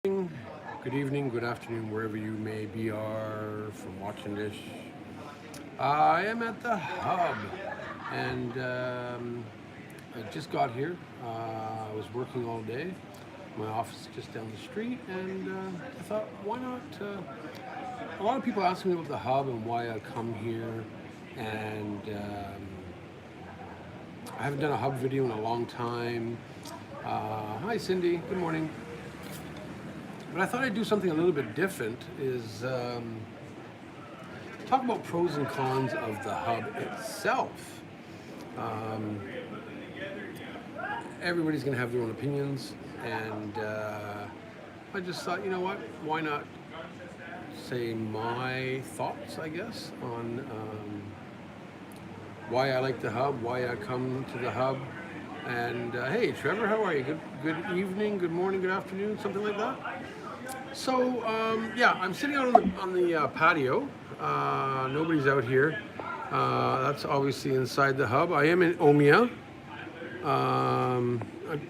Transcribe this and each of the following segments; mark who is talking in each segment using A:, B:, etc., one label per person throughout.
A: Good evening, good afternoon, wherever you may be are from watching this. I am at the hub, and I just got here. I was working all day. My office is just down the street, and I thought, why not? A lot of people ask me about the hub and why I come here, and I haven't done a hub video in a long time. Hi, Cindy. Good morning. But I thought I'd do something a little bit different, is talk about pros and cons of the hub itself. Um, Everybody's going to have their own opinions, and I just thought, you know what, why not say my thoughts, I guess, on why I like the hub, why I come to the hub. And hey, Trevor, how are you? Good evening, good morning, good afternoon, something like that. So yeah, I'm sitting out on the patio. Nobody's out here. That's obviously inside the hub. I am in Omia.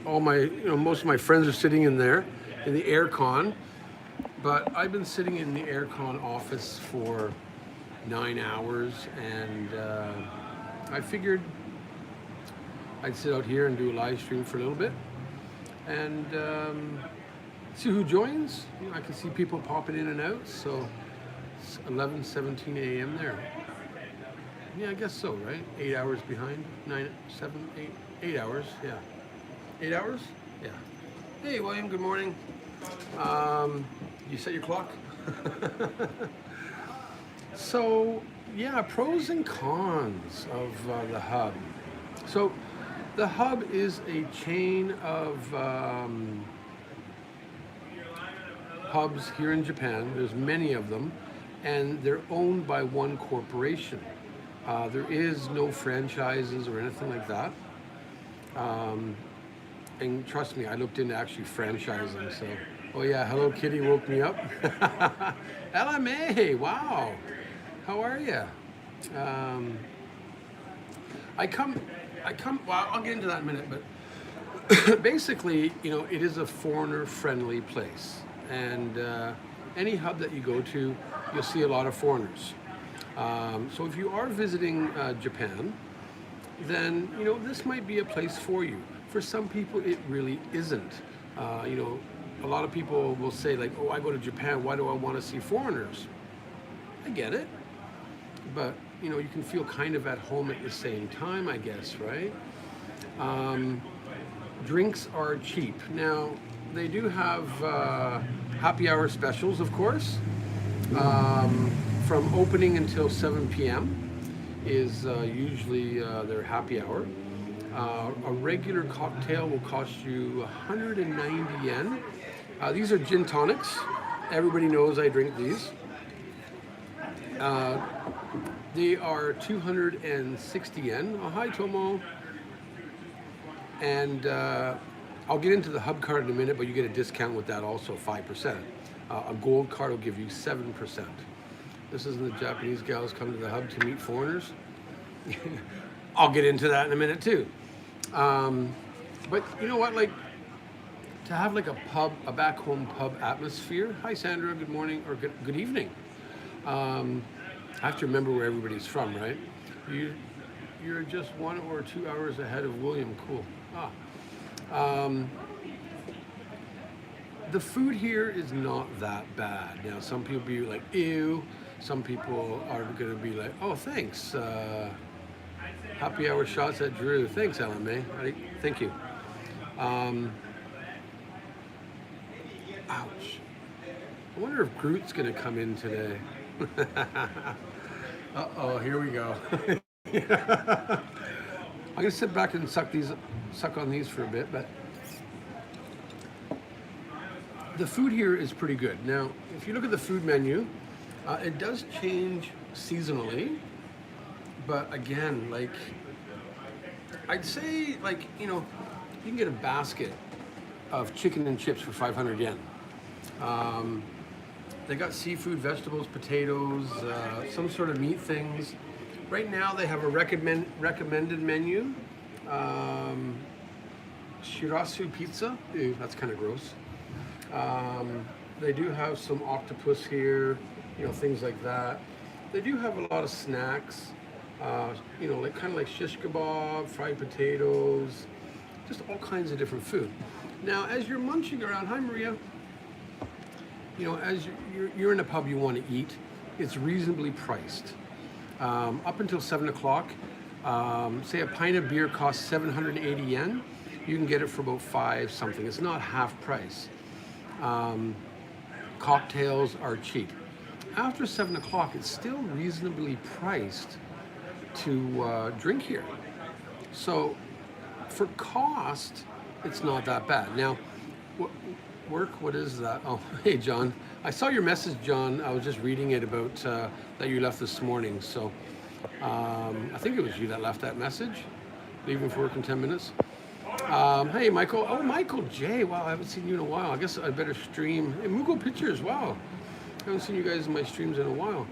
A: All my, most of my friends are sitting in there, in the aircon. But I've been sitting in the aircon office for 9 hours, and I figured I'd sit out here and do a live stream for a little bit, and see who joins. I can see people popping in and out. So it's 11:17 a.m. there. Yeah, I guess so, right? 8 hours behind. 9, 7, 8, 8 hours. Yeah, 8 hours. Yeah. Hey, William. Good morning. You set your clock. So yeah, pros and cons of the hub. So the hub is a chain of hubs here in Japan. There's many of them, and they're owned by one corporation. There is no franchises or anything like that. And trust me, I looked into actually franchising. So, oh yeah, Hello Kitty woke me up. Alain, wow, how are you? I come. Well, I'll get into that in a minute, but basically, it is a foreigner-friendly place, and any hub that you go to, you'll see a lot of foreigners. So if you are visiting Japan, then this might be a place for you. For some people, it really isn't. A lot of people will say like, "Oh, I go to Japan. Why do I want to see foreigners?" I get it, but you can feel kind of at home at the same time, I guess, right? Drinks are cheap. Now, they do have happy hour specials, of course. From opening until 7 p.m. is usually their happy hour. A regular cocktail will cost you 190 yen. These are gin tonics. Everybody knows I drink these. They are 260 yen. Oh, hi, Tomo. And I'll get into the hub card in a minute, but you get a discount with that also, 5%. A gold card will give you 7%. This isn't the Japanese gals come to the hub to meet foreigners. I'll get into that in a minute too. But you know what, like, to have like a pub, a back home pub atmosphere. Hi, Sandra, good morning, or good evening. I have to remember where everybody's from, right? You're just 1 or 2 hours ahead of William. Cool. The food here is not that bad. Now, some people be like, ew. Some people are going to be like, oh, thanks. Happy hour shots at Drew. Thanks, Alain. Thank you. Ouch. I wonder if Groot's going to come in today. Uh-oh, here we go. I'm gonna sit back and suck on these for a bit, but the food here is pretty good. Now, if you look at the food menu, it does change seasonally, but again, like, I'd say, like, you can get a basket of chicken and chips for 500 yen. They got seafood, vegetables, potatoes, some sort of meat things. Right now they have a recommended menu. Shirasu pizza. Ew, that's kind of gross. They do have some octopus here, things like that. They do have a lot of snacks, like kind of like shish kebab, fried potatoes, just all kinds of different food. Now, as you're munching around, hi Maria, as you're in a pub, you want to eat. It's reasonably priced. Up until 7 o'clock, say a pint of beer costs 780 yen. You can get it for about 5 something. It's not half price. Cocktails are cheap. After 7 o'clock, it's still reasonably priced to drink here. So for cost, it's not that bad. Now, what is that? Oh, hey, John. I saw your message, John. I was just reading it about that you left this morning. So I think it was you that left that message, leaving for work in 10 minutes. Hey, Michael. Oh, Michael J. Wow, I haven't seen you in a while. I guess I better stream. Hey, Mugo Pictures. Wow. I haven't seen you guys in my streams in a while.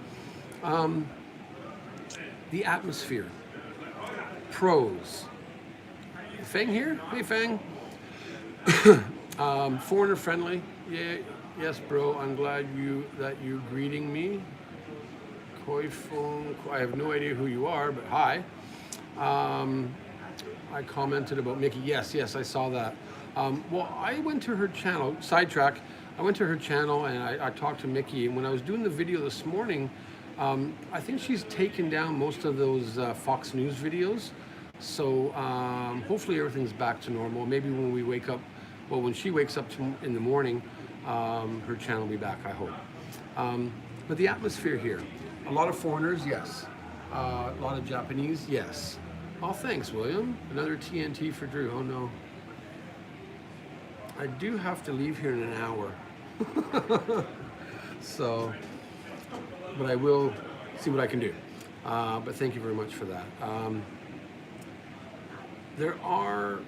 A: The atmosphere. Pros. Fang here? Hey, Fang. Foreigner friendly. Yeah, yes, bro. I'm glad that you greeting me. Koi phone. I have no idea who you are, but hi. I commented about Mickey. Yes, I saw that. Well, I went to her channel. Sidetrack. I went to her channel and I talked to Mickey. And when I was doing the video this morning, I think she's taken down most of those Fox News videos. So hopefully everything's back to normal. Maybe when we wake up, when she wakes up in the morning, her channel will be back, I hope. But the atmosphere here, a lot of foreigners, yes. A lot of Japanese, yes. Oh, thanks, William. Another TNT for Drew. Oh, no. I do have to leave here in an hour. So, but I will see what I can do. But thank you very much for that. There are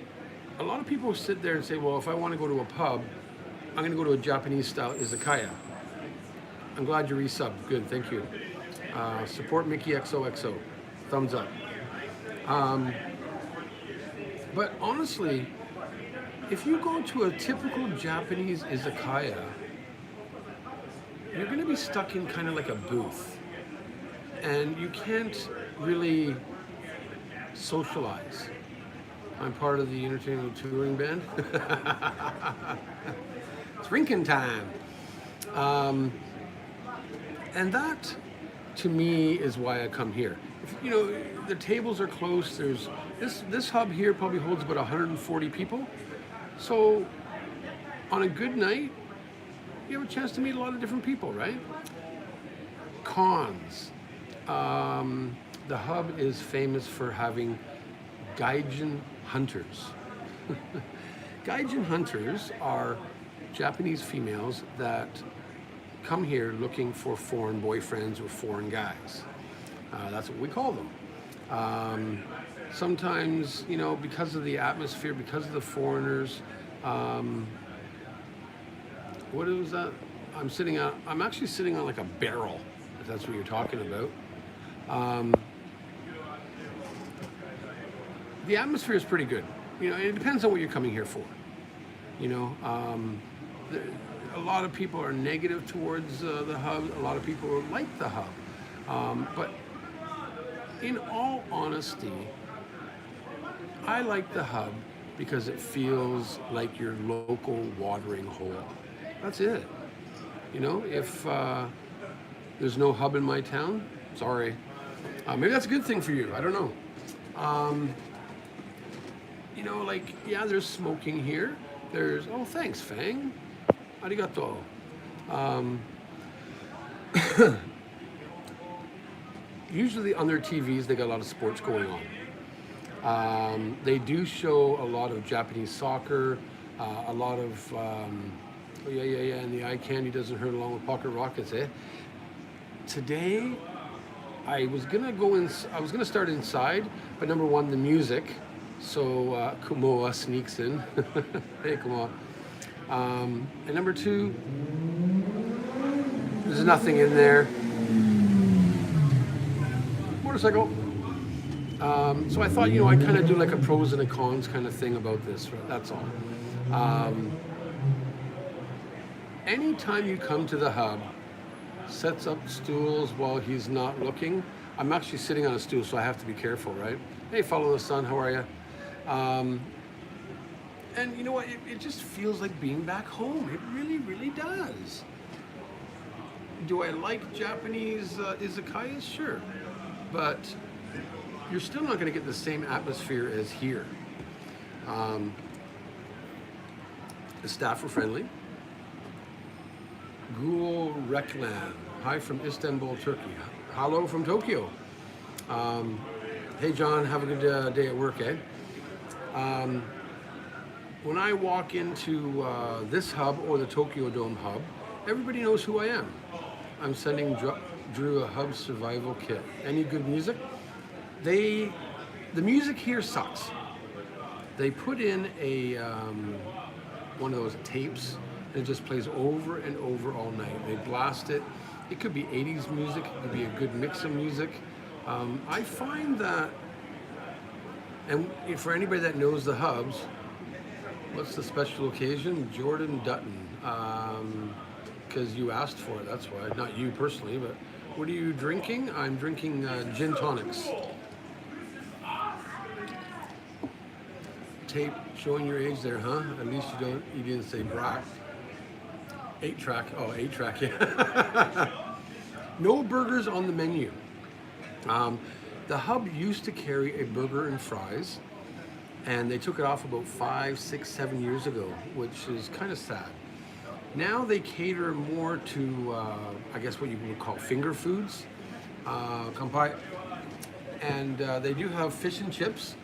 A: a lot of people who sit there and say, well, if I want to go to a pub, I'm going to go to a Japanese-style izakaya. I'm glad you resubbed. Good, thank you. Support Mickey XOXO. Thumbs up. But honestly, if you go to a typical Japanese izakaya, you're going to be stuck in kind of like a booth. And you can't really socialize. I'm part of the entertainment touring band. It's Rinkin time. And that, to me, is why I come here. The tables are close. There's this hub here probably holds about 140 people. So on a good night, you have a chance to meet a lot of different people, right? Cons. The hub is famous for having gaijin hunters. Gaijin hunters are Japanese females that come here looking for foreign boyfriends or foreign guys. That's what we call them. Sometimes, because of the atmosphere, because of the foreigners, what is that? I'm actually sitting on like a barrel, if that's what you're talking about. The atmosphere is pretty good. It depends on what you're coming here for. A lot of people are negative towards the hub. A lot of people like the hub. But in all honesty, I like the hub because it feels like your local watering hole. That's it. If there's no hub in my town, sorry. Maybe that's a good thing for you. I don't know. There's smoking here. Oh, thanks, Fang. Arigato. Usually on their TVs, they got a lot of sports going on. They do show a lot of Japanese soccer, a lot of, and the eye candy doesn't hurt along with pocket rockets, eh? Today, I was gonna start inside, but number one, the music. So Kumoa sneaks in. Hey, Kumoa. And number two, there's nothing in there. Motorcycle. So I thought, I'd kind of do like a pros and a cons kind of thing about this. Right? That's all. anytime you come to the hub, sets up stools while he's not looking. I'm actually sitting on a stool, so I have to be careful, right? Hey, follow the sun, how are you? And you know what, it just feels like being back home. It really, really does. Do I like Japanese izakayas? Sure. But you're still not going to get the same atmosphere as here. The staff were friendly. Gul Reklan, hi from Istanbul, Turkey. Hello from Tokyo. Hey John, have a good day at work, eh? When I walk into this hub or the Tokyo Dome hub, everybody knows who I am. I'm sending Drew a hub survival kit. Any good music? The music here sucks. They put in a one of those tapes and it just plays over and over all night. They blast it. It could be 80s music, it could be a good mix of music. I find that, and for anybody that knows the hubs, what's the special occasion? Jordan Dutton, because you asked for it, that's why. Not you personally, but what are you drinking? I'm drinking gin tonics. Tape showing your age there, huh? At least you didn't say Brock. 8-track, oh, 8-track, yeah. No burgers on the menu. The hub used to carry a burger and fries, and they took it off about 5, 6, 7 years ago, which is kind of sad. Now they cater more to, I guess what you would call finger foods, kampai, and they do have fish and chips.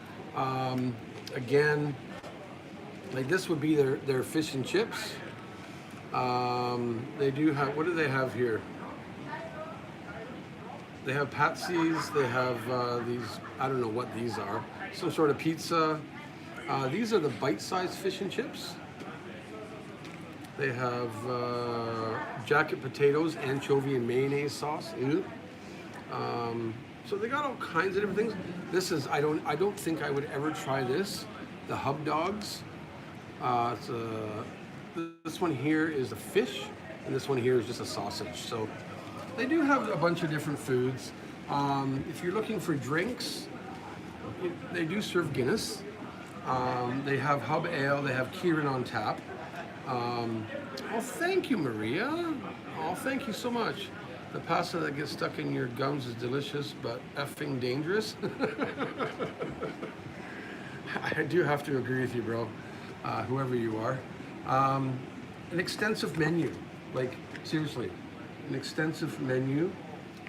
A: Again, like this would be their fish and chips. They do have, what do they have here? They have patsies, they have these, I don't know what these are, some sort of pizza. These are the bite-sized fish and chips. They have jacket potatoes, anchovy and mayonnaise sauce. So they got all kinds of different things. This is, I don't think I would ever try this. The hub dogs. This one here is a fish, and this one here is just a sausage. So they do have a bunch of different foods. If you're looking for drinks, they do serve Guinness. They have Hub Ale, they have Kieran on tap. Oh, thank you, Maria. Oh, thank you so much. The pasta that gets stuck in your gums is delicious, but effing dangerous. I do have to agree with you, bro, whoever you are. An extensive menu, like seriously, an extensive menu.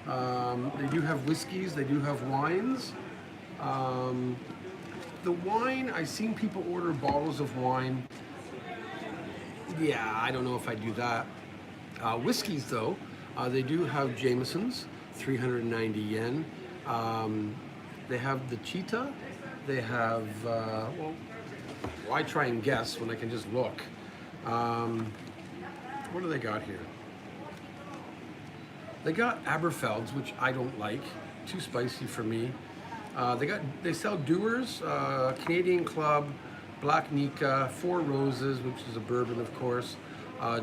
A: They do have whiskeys, they do have wines. The wine, I've seen people order bottles of wine. Yeah, I don't know if I do that. Whiskeys though, they do have Jameson's, 390 yen. They have the Cheetah. They have, well, I try and guess when I can just look. What do they got here? They got Aberfelds, which I don't like. Too spicy for me. They sell Dewar's, Canadian Club, Black Nika, Four Roses, which is a bourbon, of course.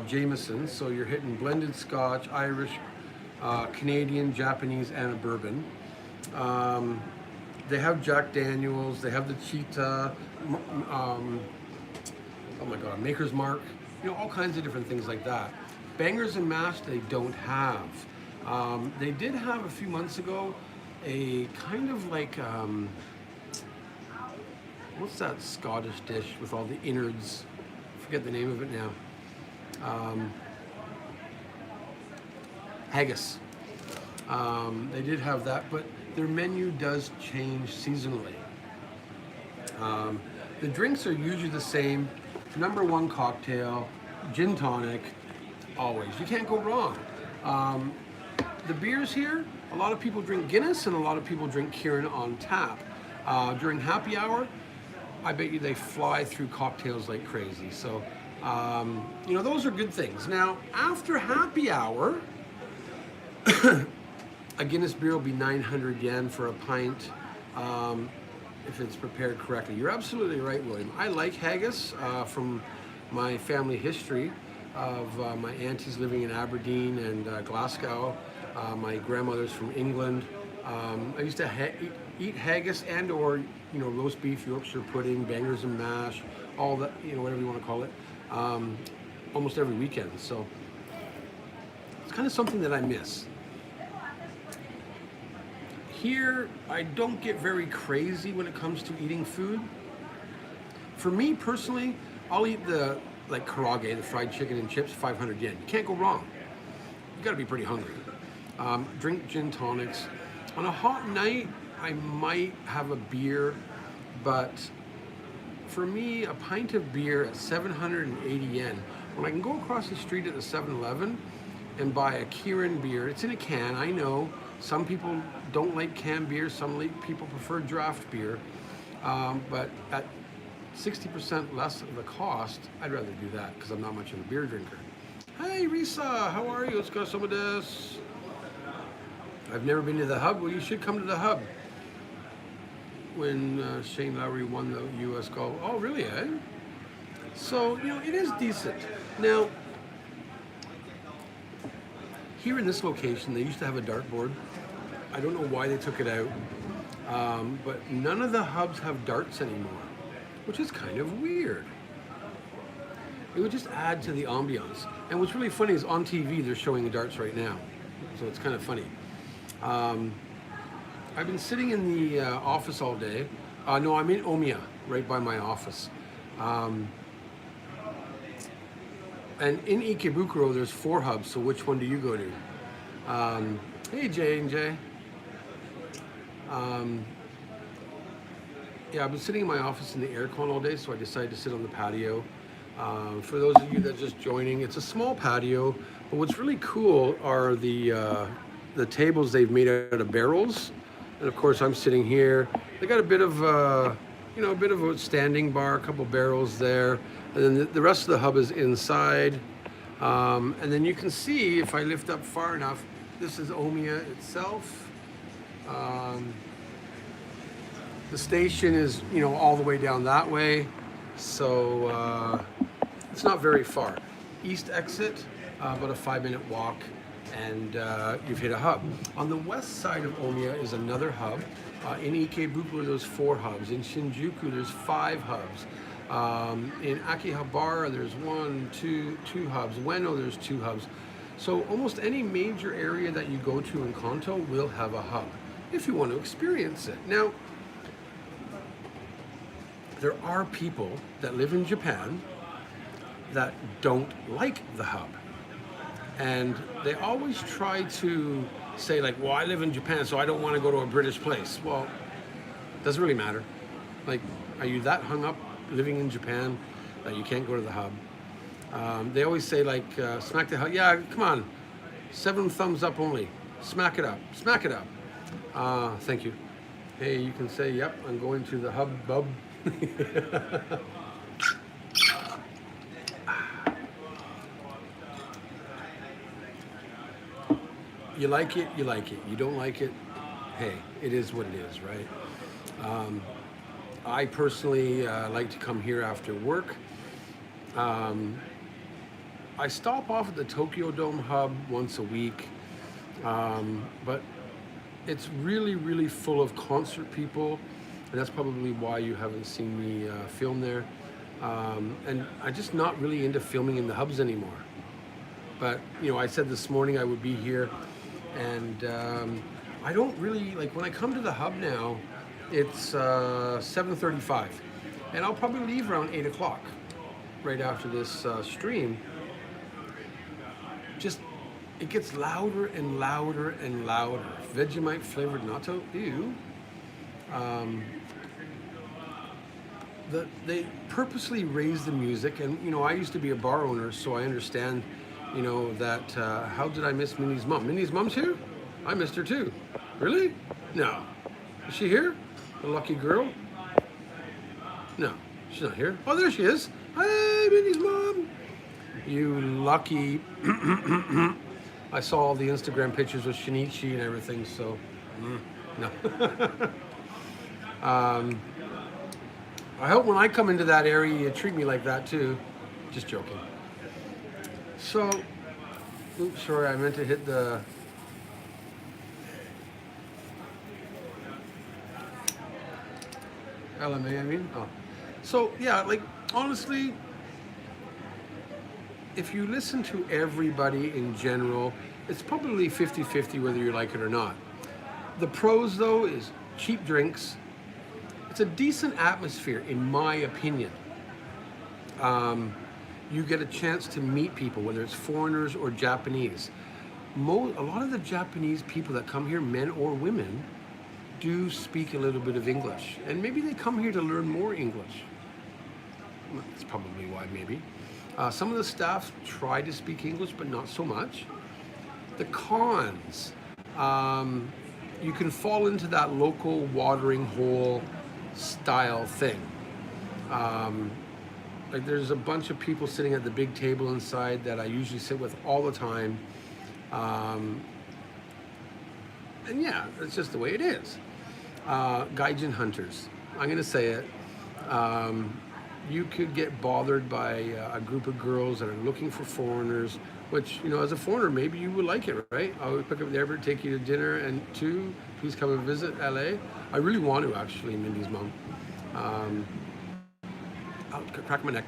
A: Jameson, so you're hitting blended Scotch, Irish, Canadian, Japanese, and a bourbon. They have Jack Daniels, they have the Cheetah, oh my God, Maker's Mark, you know, all kinds of different things like that. Bangers and mash, they don't have. They did have a few months ago a kind of like, what's that Scottish dish with all the innards? I forget the name of it now. Haggis. They did have that, but their menu does change seasonally. The drinks are usually the same. Number one cocktail, gin tonic, always. You can't go wrong. The beers here, a lot of people drink Guinness and a lot of people drink Kieran on tap. During happy hour, I bet you they fly through cocktails like crazy. So, you know, those are good things. Now, after happy hour, a Guinness beer will be 900 yen for a pint, if it's prepared correctly. You're absolutely right, William. I like haggis from my family history. of my aunties living in Aberdeen and Glasgow. My grandmother's from England. I used to eat haggis and or roast beef, Yorkshire pudding, bangers and mash, all that, whatever you want to call it, almost every weekend. So it's kind of something that I miss. Here, I don't get very crazy when it comes to eating food. For me personally, I'll eat the karaage, the fried chicken and chips, 500 yen. You can't go wrong. You gotta be pretty hungry. Drink gin tonics. On a hot night, I might have a beer, but for me, a pint of beer at 780 yen, when I can go across the street at the 7-Eleven and buy a Kirin beer, it's in a can, I know. Some people don't like canned beer, some people prefer draft beer, but at 60% less of the cost, I'd rather do that because I'm not much of a beer drinker. Hey Risa, how are you? Otsukaresama desu. I've never been to the Hub. Well, you should come to the Hub. When Shane Lowry won the U.S. Golf. Oh, really, eh? So, it is decent. Now, here in this location, they used to have a dartboard. I don't know why they took it out, but none of the Hubs have darts anymore, which is kind of weird. It would just add to the ambiance. And what's really funny is on TV, they're showing the darts right now. So it's kind of funny. I've been sitting in the office all day. No, I'm in Omiya, right by my office. And in Ikebukuro, there's 4 Hubs, so which one do you go to? Hey, J and J. Yeah, I've been sitting in my office in the aircon all day, so I decided to sit on the patio. For those of you that are just joining, it's a small patio, but what's really cool are the tables they've made out of barrels. And of course, I'm sitting here. They got a bit of, a bit of a standing bar, a couple barrels there. And then the rest of the Hub is inside. And then you can see, if I lift up far enough, this is Omiya itself. The station is, all the way down that way. So it's not very far. East exit, about a 5-minute walk, and you've hit a Hub. On the west side of Omiya is another Hub. In Ikebukuro, there's 4 Hubs. In Shinjuku, there's 5 Hubs. In Akihabara, there's 2 Hubs. Ueno, there's 2 Hubs. So almost any major area that you go to in Kanto will have a Hub, if you want to experience it. Now, there are people that live in Japan that don't like the Hub. And they always try to say well, I live in Japan, so I don't want to go to a British place. Well, it doesn't really matter. Are you that hung up living in Japan that you can't go to the Hub? They always say smack the Hub. Yeah, come on. 7 thumbs up only. Smack it up. Smack it up. Thank you. Hey, you can say, yep, I'm going to the Hub Bub. You like it, you like it. You don't like it, hey, it is what it is, right? I personally like to come here after work. I stop off at the Tokyo Dome Hub once a week, but it's really, really full of concert people, and that's probably why you haven't seen me film there. And I'm just not really into filming in the Hubs anymore. But, I said this morning I would be here. And I don't really, when I come to the Hub now, it's 7:35. And I'll probably leave around 8 o'clock, right after this stream. Just, it gets louder and louder and louder. Vegemite flavored natto, ew. They purposely raise the music, and, I used to be a bar owner, so I understand that, how did I miss Minnie's mom? Minnie's mom's here? I missed her too. Really? No. Is she here? The lucky girl? No, she's not here. Oh, there she is. Hey, Minnie's mom. You lucky. I saw all the Instagram pictures with Shinichi and everything, so, no. I hope when I come into that area, you treat me like that too. Just joking. So, oops, sorry, I meant to hit the. LMA, I mean. Oh. So, yeah, like, honestly, if you listen to everybody in general, it's probably 50-50 whether you like it or not. The pros, though, is cheap drinks. It's a decent atmosphere, in my opinion. You get a chance to meet people, whether it's foreigners or Japanese. A lot of the Japanese people that come here, men or women, do speak a little bit of English. And maybe they come here to learn more English. That's probably why, maybe. Some of the staff try to speak English, but not so much. The cons, you can fall into that local watering hole style thing. Like there's a bunch of people sitting at the big table inside that I usually sit with all the time. And yeah, that's just the way it is. Gaijin hunters, I'm gonna say it. You could get bothered by a group of girls that are looking for foreigners, which, you know, as a foreigner, maybe you would like it, right? I would pick up the airport, take you to dinner, and two, please come and visit LA. I really want to, actually, Mindy's mom. I'll crack my neck.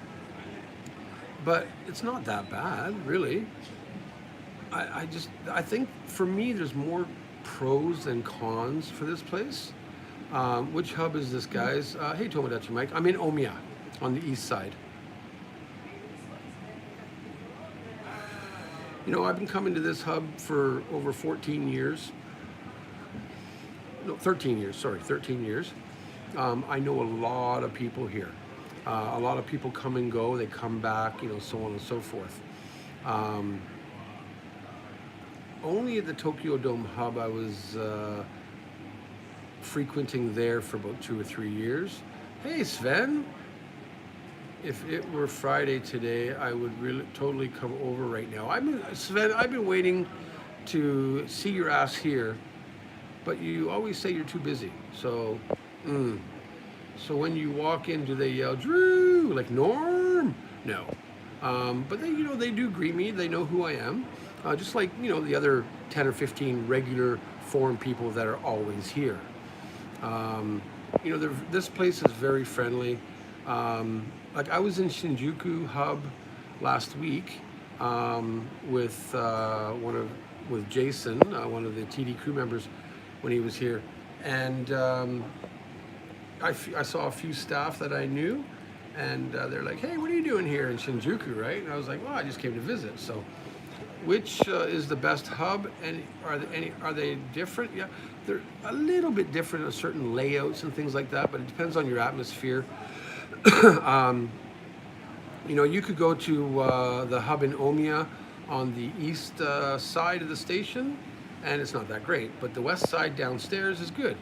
A: But it's not that bad, really. I think for me, there's more pros than cons for this place. Which hub is this, guys? Hey, Tomodachi Mike. I'm in Omiya on the east side. You know, I've been coming to this hub for over 14 years. No, 13 years, sorry, 13 years. I know a lot of people here. A lot of people come and go, they come back, you know, so on and so forth. Only at the Tokyo Dome hub I was frequenting there for about 2 or 3 years. Hey, Sven. If it were Friday today, I would really totally come over right now. Sven, I've been waiting to see your ass here, but you always say you're too busy. So, So when you walk in, do they yell, Drew, like Norm? No. But they, you know, they do greet me. They know who I am. Just like, you know, the other 10 or 15 regular foreign people that are always here. You know, this place is very friendly. Like I was in Shinjuku Hub last week with Jason, one of the TD crew members, when he was here, and I saw a few staff that I knew, and they're like, "Hey, what are you doing here in Shinjuku, right?" And I was like, "Well, I just came to visit." So, which is the best hub, and are they different? Yeah, they're a little bit different in certain layouts and things like that, but it depends on your atmosphere. You know, you could go to the hub in Omiya on the east side of the station, and it's not that great, but the west side downstairs is good.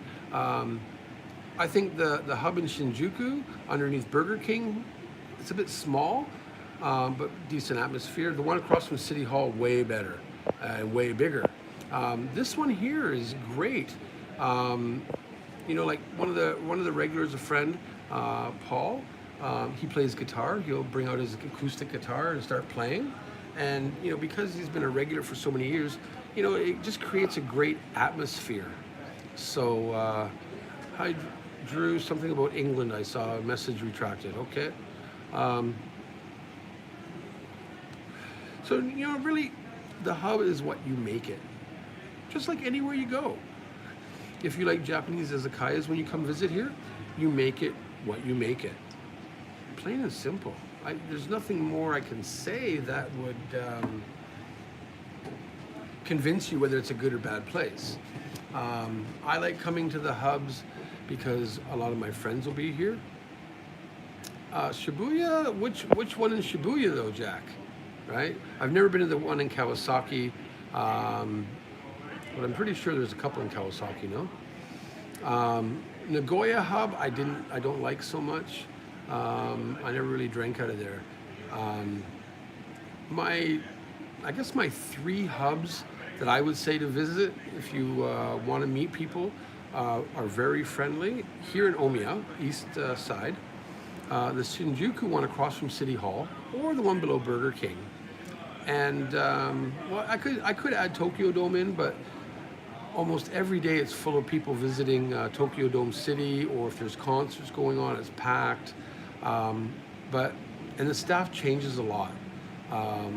A: I think the hub in Shinjuku underneath Burger King, it's a bit small, but decent atmosphere. The one across from City Hall, way better and way bigger. This one here is great. You know, like one of the regulars, a friend, Paul. He plays guitar. He'll bring out his acoustic guitar and start playing. And, you know, because he's been a regular for so many years, you know, it just creates a great atmosphere. So, hi, Drew, something about England. I saw a message retracted. Okay. So, you know, really, the hub is what you make it. Just like anywhere you go. If you like Japanese Izakayas when you come visit here, you make it what you make it. Plain and simple. There's nothing more I can say that would convince you whether it's a good or bad place. I like coming to the hubs because a lot of my friends will be here. Shibuya, which one in Shibuya though, Jack? Right? I've never been to the one in Kawasaki, but I'm pretty sure there's a couple in Kawasaki, no? Nagoya hub, I don't like so much. I never really drank out of there. I guess my 3 hubs that I would say to visit if you want to meet people are very friendly. Here in Omiya, east side, the Shinjuku one across from City Hall, or the one below Burger King. And well, I could add Tokyo Dome in, but almost every day it's full of people visiting Tokyo Dome City, or if there's concerts going on, it's packed. But and the staff changes a lot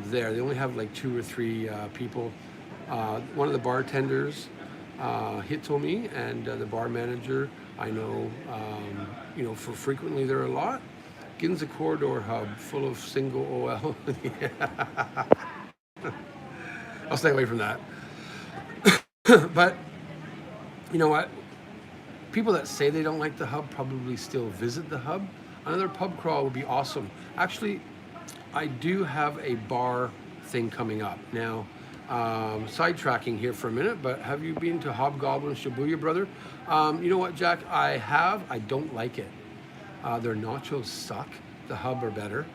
A: there. They only have like 2 or 3 people. One of the bartenders, Hitomi, and the bar manager, I know, for frequently there a lot. Ginza Corridor Hub, full of single OL. I'll stay away from that. But you know what? People that say they don't like the hub probably still visit the hub. Another pub crawl would be awesome. Actually, I do have a bar thing coming up. Now, sidetracking here for a minute, but have you been to Hobgoblin Shibuya, brother? You know what, Jack? I have. I don't like it. Their nachos suck. The hub are better.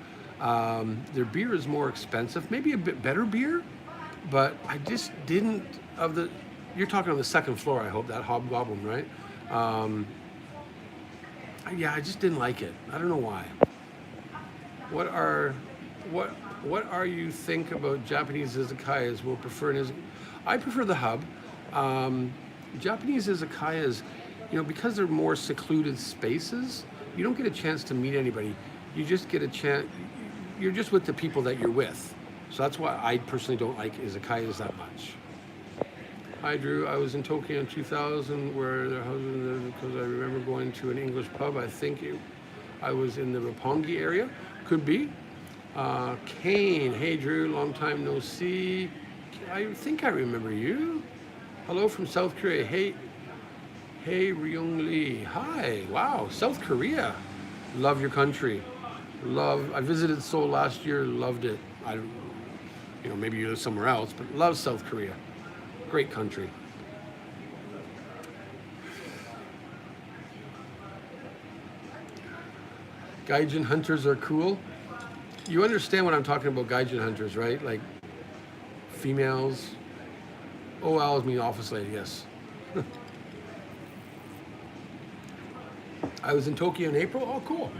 A: Their beer is more expensive. Maybe a bit better beer, but I just didn't. You're talking on the second floor, I hope, that Hobgoblin, right? Yeah, I just didn't like it. I don't know why. What are you think about Japanese izakayas? Will prefer I prefer the hub. Japanese izakayas, because they're more secluded spaces, you don't get a chance to meet anybody. You just get a chance. You're just with the people that you're with. So that's why I personally don't like izakayas that much. Hi, Drew. I was in Tokyo in 2000, where their husband, because I remember going to an English pub. I think I was in the Roppongi area. Could be. Kane. Hey, Drew. Long time no see. I think I remember you. Hello from South Korea. Hey, Ryung Lee. Hi. Wow. South Korea. Love your country. I visited Seoul last year. Loved it. Maybe you live somewhere else, but love South Korea. Great country. Gaijin hunters are cool. You understand what I'm talking about, Gaijin hunters, right? Like females. OLs mean office lady, yes. I was in Tokyo in April. Oh, cool.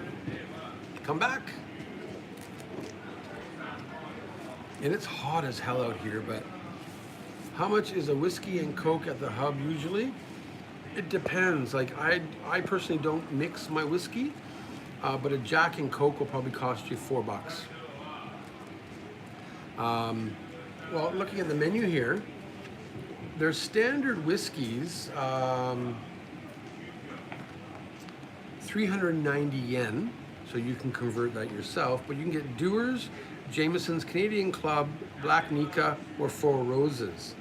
A: Come back. And it's hot as hell out here, but how much is a whiskey and Coke at the hub usually? It depends. Like I personally don't mix my whiskey, but a Jack and Coke will probably cost you $4. Well, looking at the menu here, their standard whiskeys, 390 yen, so you can convert that yourself, but you can get Dewar's, Jameson's, Canadian Club, Black Nika, or Four Roses.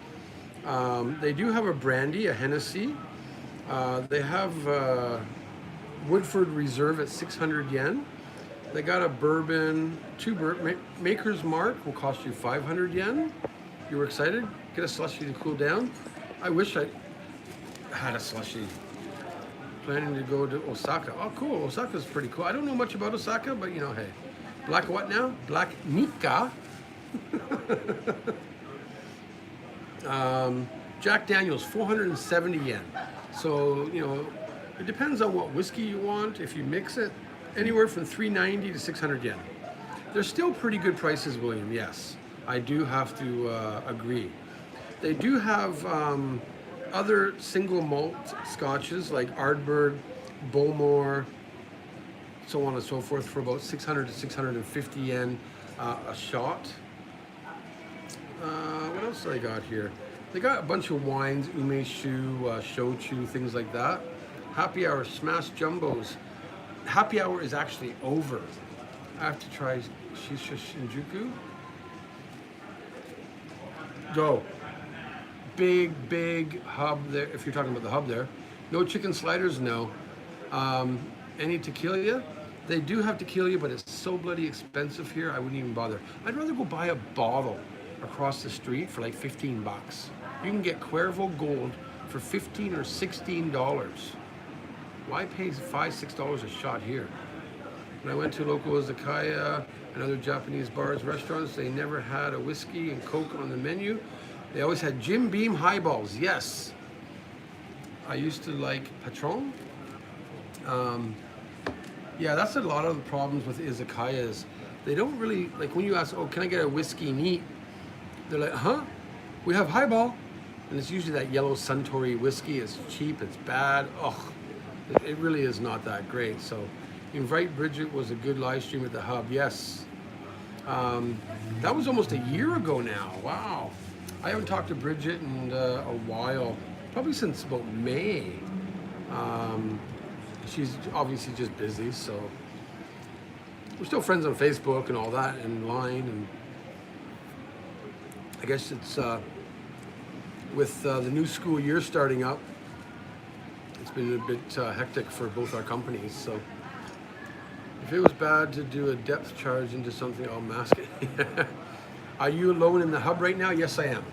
A: They do have a brandy, a Hennessy. They have Woodford Reserve at 600 yen. They got a bourbon, Maker's Mark will cost you 500 yen. You were excited? Get a slushie to cool down. I wish I had a slushie. Planning to go to Osaka. Oh, cool. Osaka's pretty cool. I don't know much about Osaka, but hey. Black what now? Black Nika. Jack Daniels, 470 yen. So, it depends on what whiskey you want. If you mix it, anywhere from 390 to 600 yen. They're still pretty good prices, William, yes. I do have to agree. They do have other single malt scotches like Ardbeg, Bowmore, so on and so forth, for about 600 to 650 yen a shot. What else do they got here? They got a bunch of wines, umeshu, shochu, things like that. Happy hour, smashed jumbos. Happy hour is actually over. I have to try Shisha Shinjuku. Go. Big hub there, if you're talking about the hub there. No chicken sliders, no. Any tequila? They do have tequila, but it's so bloody expensive here, I wouldn't even bother. I'd rather go buy a bottle across the street for like 15 bucks. You can get Cuervo Gold for $15 or $16. Why pay $5-6 a shot here? When I went to local Izakaya and other Japanese bars, restaurants, they never had a whiskey and Coke on the menu. They always had Jim Beam highballs, yes. I used to like Patron. Yeah, that's a lot of the problems with izakayas. They don't really, like when you ask, oh, can I get a whiskey neat? They're like, huh? We have highball. And it's usually that yellow Suntory whiskey. It's cheap, it's bad. Ugh, it really is not that great. So Invite Bridget was a good live stream at the Hub. Yes. That was almost a year ago now. Wow. I haven't talked to Bridget in a while, probably since about May. She's obviously just busy, so we're still friends on Facebook and all that, and Line, and I guess it's with the new school year starting up, it's been a bit hectic for both our companies. So if it was bad to do a depth charge into something, I'll mask it. Are you alone in the Hub right now? Yes, I am.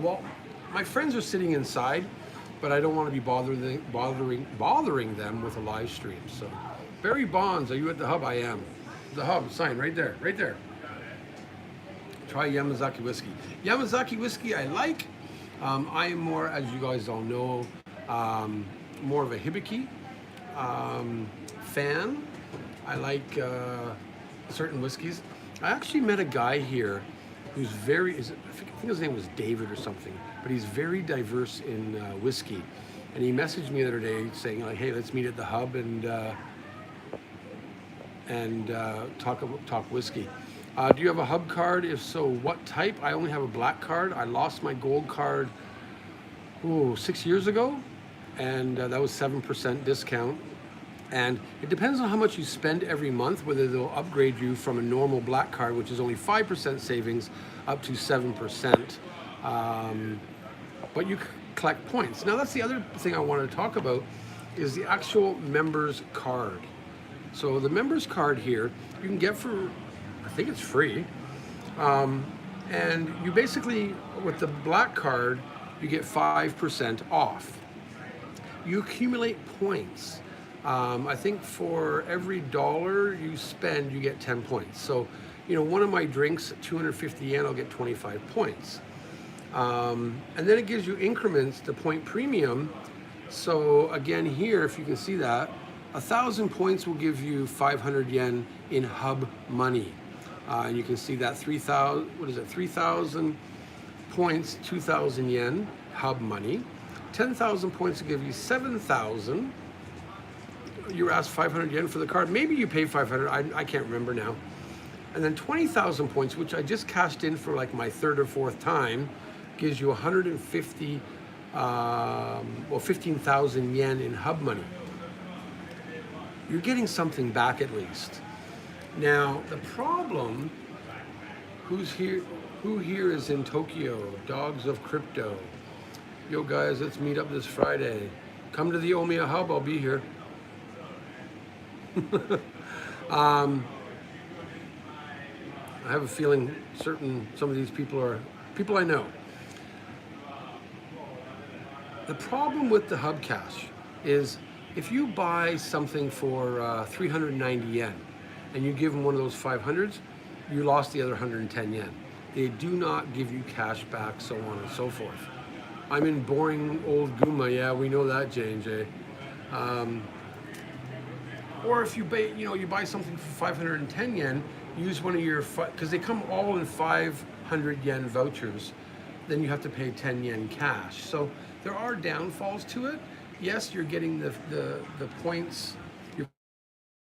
A: Well, my friends are sitting inside, but I don't want to be bothering them with a live stream. So, Barry Bonds, are you at the Hub? I am. The Hub sign right there, right there. Try Yamazaki whiskey. Yamazaki whiskey I like. I am more, as you guys all know, more of a Hibiki fan. I like certain whiskeys. I actually met a guy here who's I think his name was David or something, but he's very diverse in whiskey. And he messaged me the other day saying, like, hey, let's meet at the Hub and talk whiskey. Do you have a Hub card? If so, what type? I only have a black card. I lost my gold card 6 years ago, and that was 7% discount. And it depends on how much you spend every month, whether they'll upgrade you from a normal black card, which is only 5% savings, up to 7%. But you collect points. Now that's the other thing I wanted to talk about, is the actual members card. So the members card here, you can get for, I think it's free. And you basically, with the black card, you get 5% off. You accumulate points. I think for every dollar you spend, you get 10 points. So, one of my drinks, 250 yen, I'll get 25 points. And then it gives you increments to point premium. So again, here, if you can see that, 1,000 points will give you 500 yen in Hub money. And you can see that 3,000 points, 2,000 yen Hub money. 10,000 points will give you 7,000. You were asked 500 yen for the card. Maybe you paid 500. I can't remember now. And then 20,000 points, which I just cashed in for like my third or fourth time, gives you 150, 15,000 yen in Hub money. You're getting something back at least. Now, the problem, who here is in Tokyo? Dogs of Crypto. Yo guys, let's meet up this Friday. Come to the Omiya Hub, I'll be here. I have a feeling some of these people are people I know. The problem with the Hub Cash is if you buy something for 390 yen and you give them one of those 500s, you lost the other 110 yen. They do not give you cash back, so on and so forth. I'm in boring old Guma. Yeah, we know that, J&J. Or if you buy something for 510 yen, use one of your, because they come all in 500 yen vouchers, then you have to pay 10 yen cash. So there are downfalls to it. Yes, you're getting the points, you're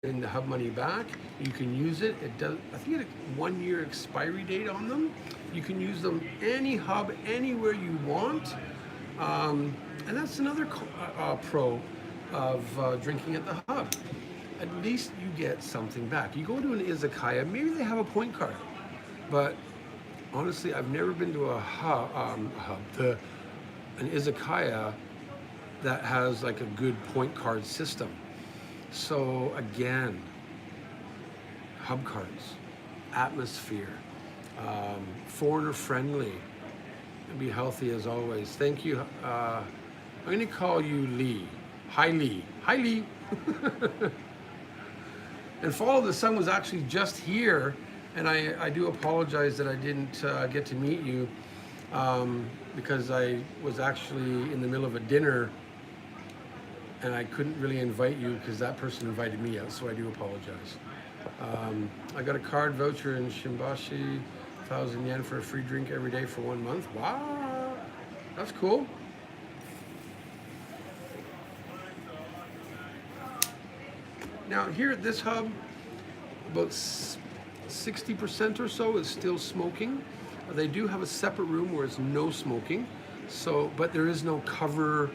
A: getting the Hub money back. You can use it. It does. I think it had a 1-year expiry date on them. You can use them any Hub, anywhere you want. And that's another pro of drinking at the Hub. At least you get something back. You go to an Izakaya, maybe they have a point card, but honestly, I've never been to an Izakaya that has like a good point card system. So again, Hub cards, atmosphere, foreigner friendly, and be healthy as always. Thank you. I'm going to call you Lee. Hi Lee. Hi Lee. And Follow the Sun was actually just here, and I do apologize that I didn't get to meet you because I was actually in the middle of a dinner and I couldn't really invite you because that person invited me out, so I do apologize. I got a card voucher in Shimbashi 1,000 yen for a free drink every day for 1 month. Wow, that's cool. Now here at this hub, about 60% or so is still smoking. They do have a separate room where it's no smoking. So, but there is no cover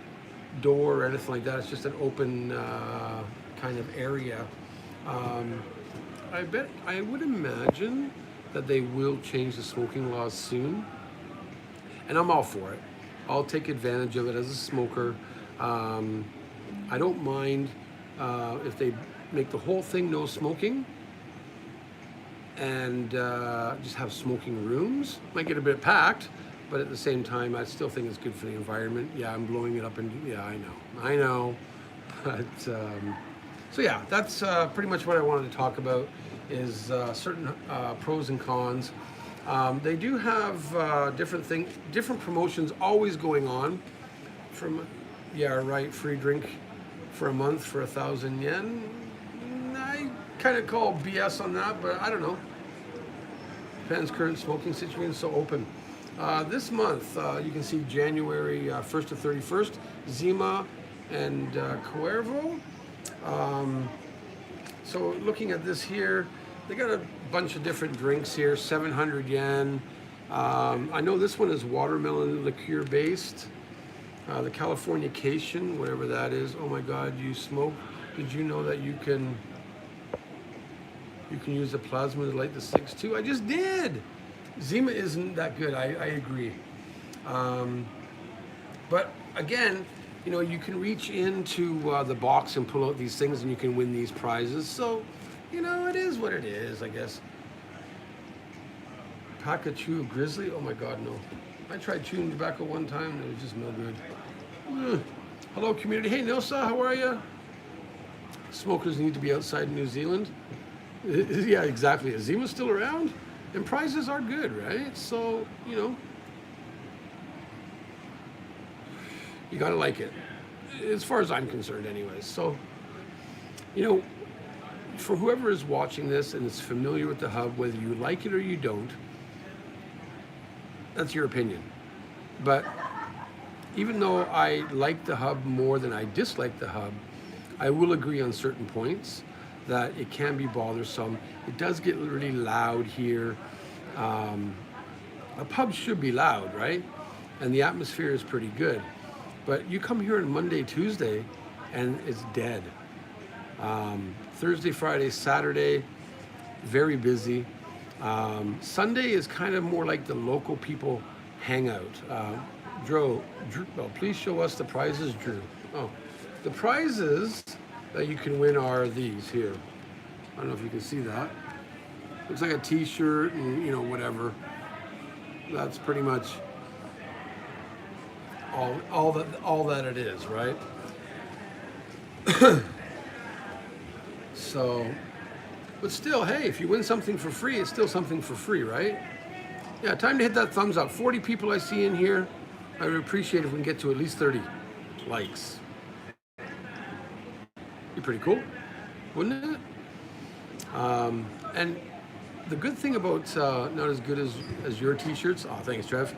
A: door or anything like that. It's just an open kind of area. I would imagine that they will change the smoking laws soon, and I'm all for it. I'll take advantage of it as a smoker. I don't mind if they make the whole thing no smoking and just have smoking rooms. Might get a bit packed, but at the same time, I still think it's good for the environment. Yeah, I'm blowing it up, and yeah, I know. But so yeah, that's pretty much what I wanted to talk about. Is certain pros and cons. They do have different promotions always going on. From, yeah, right, free drink for a month for 1,000 yen. I kind of call BS on that, but I don't know. Japan's current smoking situation is so open. This month, you can see January 1st to 31st, Zima and Cuervo. So looking at this here, they got a bunch of different drinks here, 700 yen. I know this one is watermelon liqueur based. The Californication, whatever that is. Oh my God, you smoke. Did you know that you can use the plasma to light the sticks too? I just did. Zima isn't that good, I agree. But again, you know, you can reach into the box and pull out these things and you can win these prizes. So, you know, it is what it is, I guess. Pikachu Grizzly, oh my God, no. I tried chewing tobacco one time and it was just no good. Hello community, hey Nilsa, how are you? Smokers need to be outside in New Zealand. Yeah, exactly. Is Zima still around? And prizes are good, right? So, you know, you gotta like it, as far as I'm concerned anyways. So, you know, for whoever is watching this and is familiar with the hub, whether you like it or you don't, that's your opinion. But even though I like the hub more than I dislike the hub, I will agree on certain points that it can be bothersome. It does get really loud here. A pub should be loud, right? And the atmosphere is pretty good. But you come here on Monday, Tuesday, and it's dead. Thursday, Friday, Saturday, very busy. Sunday is kind of more like the local people hangout. Drew, well, please show us the prizes, Drew. Oh, the prizes that you can win are these here. I don't know if you can see that. Looks like a t-shirt and, you know, whatever. That's pretty much all that it is, right? So, but still, hey, if you win something for free, it's still something for free, right? Yeah, time to hit that thumbs up. 40 people I see in here. I would appreciate if we can get to at least 30 likes. Be pretty cool, wouldn't it? And the good thing about not as good as your t-shirts, oh thanks Trev,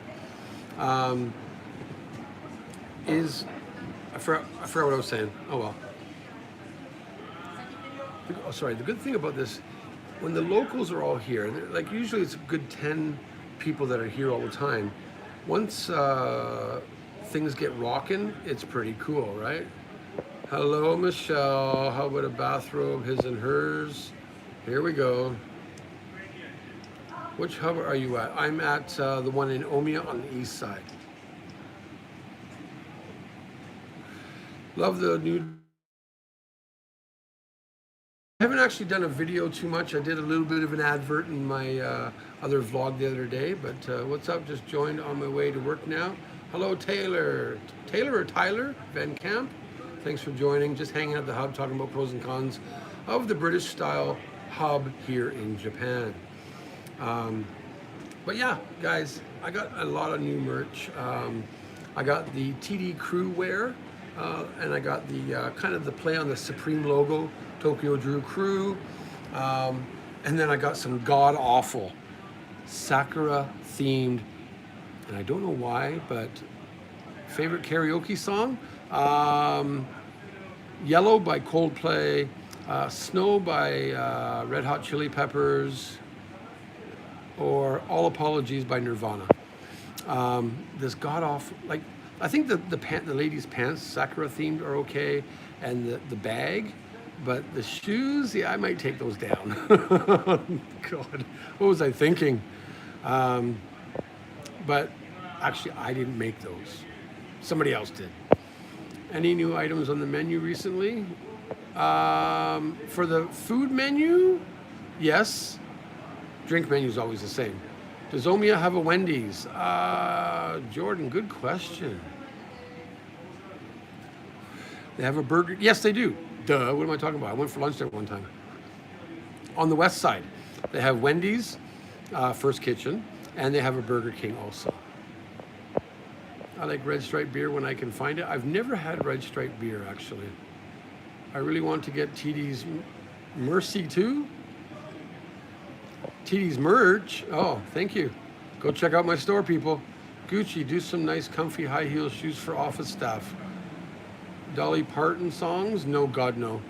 A: is I forgot what I was saying. Oh well. Oh, sorry, the good thing about this, when the locals are all here, like usually it's a good 10 people that are here all the time. Once things get rocking, it's pretty cool, right? Hello, Michelle. How about a bathrobe, his and hers? Here we go. Which hub are you at? I'm at the one in Omiya on the east side. Love the new... I haven't actually done a video too much. I did a little bit of an advert in my other vlog the other day, but what's up? Just joined on my way to work now. Hello, Taylor. Taylor or Tyler Van Camp? Thanks for joining. Just hanging at the hub, talking about pros and cons of the British style hub here in Japan. But yeah, guys, I got a lot of new merch. I got the TD Crew wear, and I got the kind of the play on the Supreme logo, Tokyo Drew Crew, and then I got some god awful Sakura themed, and I don't know why, but favorite karaoke song? Yellow by Coldplay, Snow by Red Hot Chili Peppers, or All Apologies by Nirvana. This god awful, like, I think the ladies' pants, Sakura themed, are okay, and the bag, but the shoes, yeah, I might take those down. God, what was I thinking? But actually, I didn't make those. Somebody else did. Any new items on the menu recently? For the food menu, yes. Drink menu is always the same. Does Omia have a Wendy's? Jordan, good question. They have a burger. Yes, they do. Duh, what am I talking about? I went for lunch there one time. On the west side, they have Wendy's, First Kitchen, and they have a Burger King also. I like Red Stripe beer when I can find it. I've never had Red Stripe beer, actually. I really want to get TD's Mercy too. TD's merch. Oh, thank you. Go check out my store, people. Gucci, do some nice comfy high heel shoes for office staff. Dolly Parton songs? No, God, no.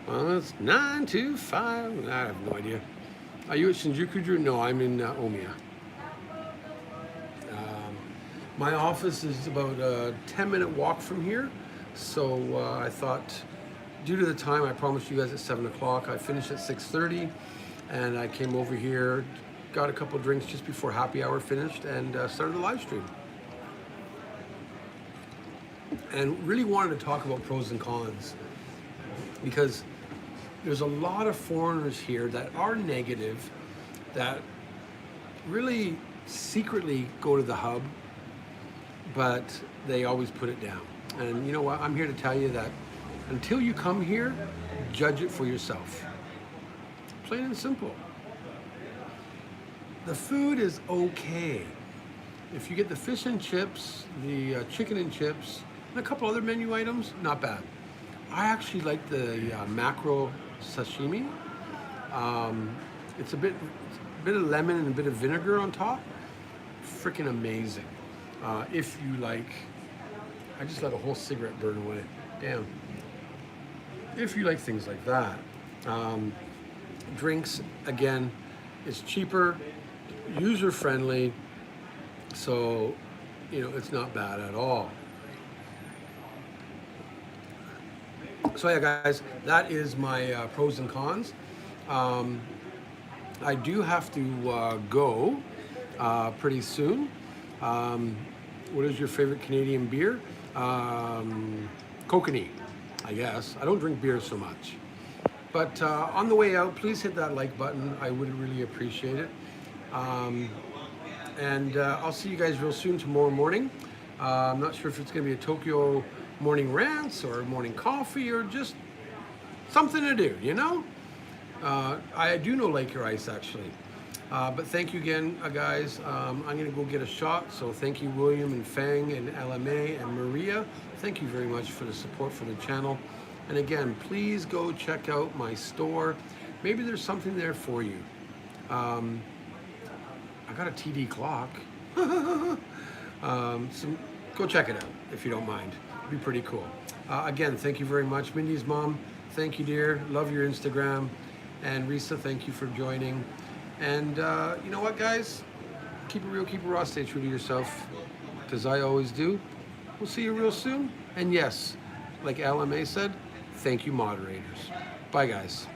A: Well, it's 925. I have no idea. Are you at Shinjuku, Drew? No, I'm in Omiya. My office is about a 10-minute walk from here. So I thought, due to the time, I promised you guys at 7 o'clock. I finished at 6:30, and I came over here, got a couple drinks just before happy hour finished, and started the live stream. And really wanted to talk about pros and cons, because there's a lot of foreigners here that are negative, that really secretly go to the hub, but they always put it down. And you know what? I'm here to tell you that until you come here, judge it for yourself. Plain and simple. The food is okay. If you get the fish and chips, the chicken and chips, and a couple other menu items, not bad. I actually like the mackerel sashimi. It's a bit of lemon and a bit of vinegar on top. Freaking amazing. If you like, I just let a whole cigarette burn away. Damn. If you like things like that. Drinks, again, it's cheaper, user-friendly, so, you know, it's not bad at all. So yeah, guys, that is my pros and cons. I do have to go pretty soon. What is your favorite Canadian beer? Kokanee, I guess. I don't drink beer so much. But on the way out, please hit that like button. I would really appreciate it. And I'll see you guys real soon tomorrow morning. I'm not sure if it's going to be a Tokyo morning rants or morning coffee or just something to do, you know? I do know Like Your Ice, actually. But thank you again, guys. I'm going to go get a shot. So thank you, William and Fang and LMA and Maria. Thank you very much for the support for the channel. And again, please go check out my store. Maybe there's something there for you. I got a TD clock. So go check it out if you don't mind. It'd be pretty cool. Again, thank you very much. Mindy's mom, thank you, dear. Love your Instagram. And Risa, thank you for joining. And you know what, guys? Keep it real, keep it raw, stay true to yourself, because I always do. We'll see you real soon. And yes, like LMA said, thank you, moderators. Bye, guys.